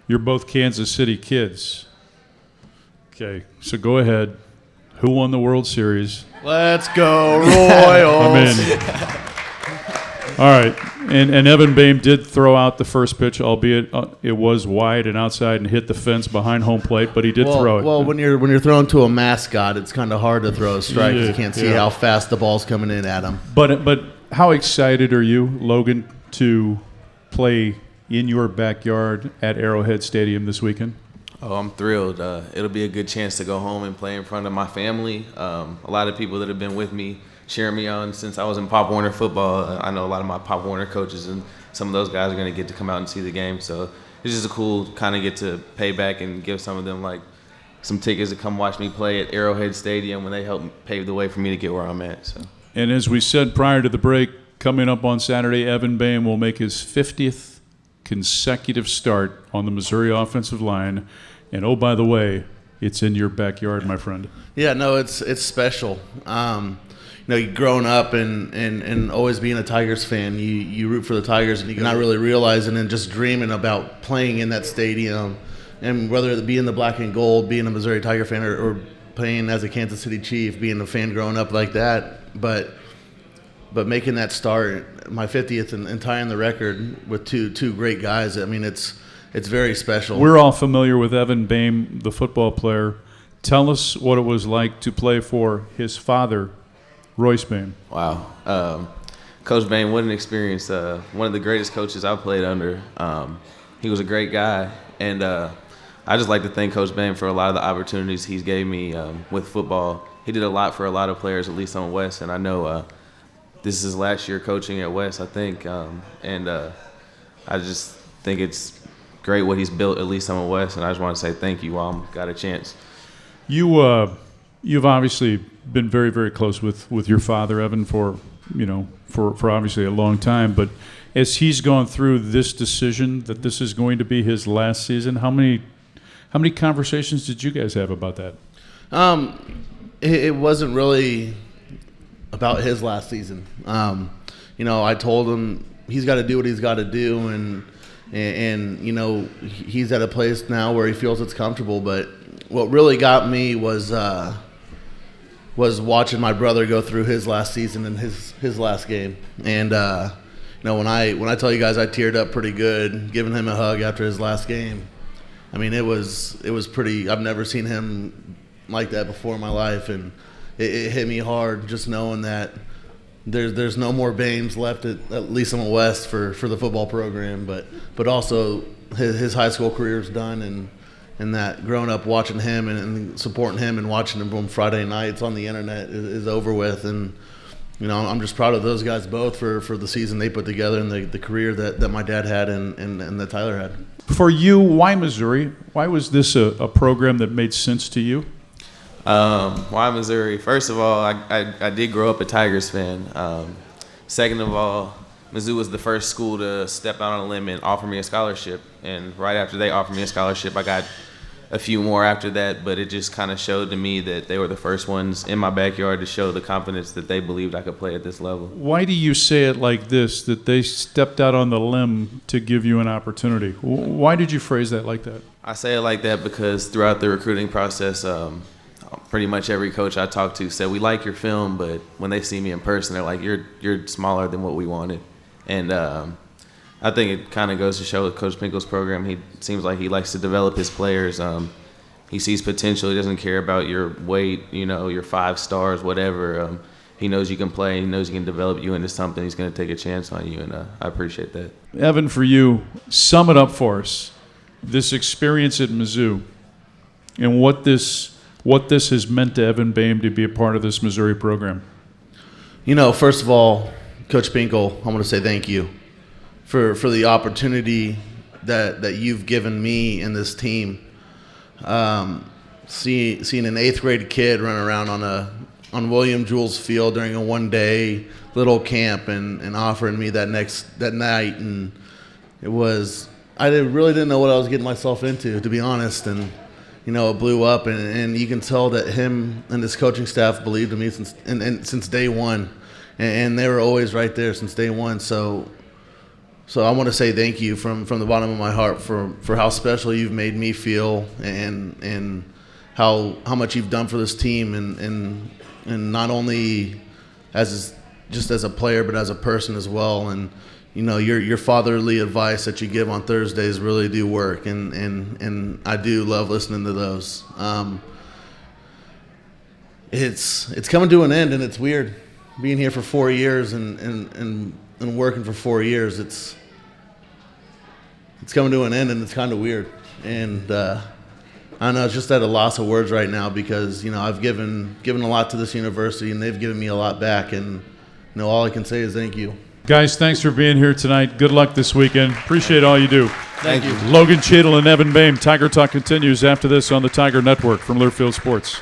You're both Kansas City kids. Okay, so go ahead. Who won the World Series? Let's go, Royals. I'm in. All right, and Evan Boehm did throw out the first pitch, albeit it was wide and outside and hit the fence behind home plate, but he did throw it. Well, when you're throwing to a mascot, it's kind of hard to throw a strike because you can't see how fast the ball's coming in at him. But how excited are you, Logan, to play in your backyard at Arrowhead Stadium this weekend? Oh, I'm thrilled. It'll be a good chance to go home and play in front of my family. A lot of people that have been with me, cheering me on since I was in Pop Warner football. I know a lot of my Pop Warner coaches, and some of those guys are going to get to come out and see the game. So it's just a cool kind of get to pay back and give some of them like some tickets to come watch me play at Arrowhead Stadium when they helped pave the way for me to get where I'm at. So. And as we said prior to the break, coming up on Saturday, Evan Boehm will make his 50th consecutive start on the Missouri offensive line. And oh, by the way, it's in your backyard, my friend. Yeah, no, it's special. You growing up and always being a Tigers fan, you root for the Tigers, and you're not really realizing and just dreaming about playing in that stadium, and whether it be in the black and gold, being a Missouri Tiger fan, or playing as a Kansas City Chief, being a fan growing up like that. But making that start, my 50th, and tying the record with two great guys, I mean, it's very special. We're all familiar with Evan Boehm, the football player. Tell us what it was like to play for his father, Royce Boehm. Wow. Coach Boehm, what an experience. One of the greatest coaches I've played under. He was a great guy. And I just like to thank Coach Boehm for a lot of the opportunities he's gave me with football. He did a lot for a lot of players, at least on West. And I know this is his last year coaching at West, I think. I just think it's great what he's built, at least on West. And I just want to say thank you while I got a chance. You've obviously been very, very close with your father, Evan, for obviously a long time. But as he's gone through this decision that this is going to be his last season, how many conversations did you guys have about that? It wasn't really about his last season. I told him he's got to do what he's got to do, and he's at a place now where he feels it's comfortable. But what really got me was watching my brother go through his last season and his last game. And when I tell you guys I teared up pretty good giving him a hug after his last game. I mean, it was pretty. I've never seen him like that before in my life, and it hit me hard just knowing that there's no more Boehms left at least in the West for the football program, but also his high school career is done, and that growing up watching him and supporting him and watching him on Friday nights on the internet is over with. And I'm just proud of those guys both for the season they put together and the career that my dad had and that Tyler had. For you, why Missouri? Why was this a program that made sense to you? Why Missouri? First of all, I did grow up a Tigers fan. Second of all, Mizzou was the first school to step out on a limb and offer me a scholarship. And right after they offered me a scholarship, I got a few more after that. But it just kind of showed to me that they were the first ones in my backyard to show the confidence that they believed I could play at this level. Why do you say it like this, that they stepped out on the limb to give you an opportunity? Why did you phrase that like that? I say it like that because throughout the recruiting process, pretty much every coach I talked to said, we like your film, but when they see me in person, they're like, you're smaller than what we wanted. And I think it kind of goes to show with Coach Pinkel's program, he seems like he likes to develop his players. He sees potential. He doesn't care about your weight, your 5 stars, whatever. He knows you can play. He knows he can develop you into something. He's going to take a chance on you, and I appreciate that. Evan, for you, sum it up for us, this experience at Mizzou and what this has meant to Evan Boehm to be a part of this Missouri program. First of all, Coach Pinkel, I want to say thank you for the opportunity that you've given me and this team. Seeing an 8th grade kid run around on William Jules Field during a one-day little camp and offering me that night, and I really didn't know what I was getting myself into, to be honest, and it blew up, and you can tell that him and his coaching staff believed in me since day one, and they were always right there since day one. So So I want to say thank you from the bottom of my heart for how special you've made me feel, and how much you've done for this team, and not only just as a player, but as a person as well. And your fatherly advice that you give on Thursdays really do work, and I do love listening to those. It's coming to an end, and it's weird being here for 4 years and working for 4 years. It's coming to an end, and it's kind of weird. And I don't know, it's just at a loss of words right now, because I've given a lot to this university, and they've given me a lot back, and all I can say is thank you. Guys, thanks for being here tonight. Good luck this weekend. Appreciate all you do. Thank you. Logan, Cheadle, and Evan Boehm. Tiger Talk continues after this on the Tiger Network from Learfield Sports.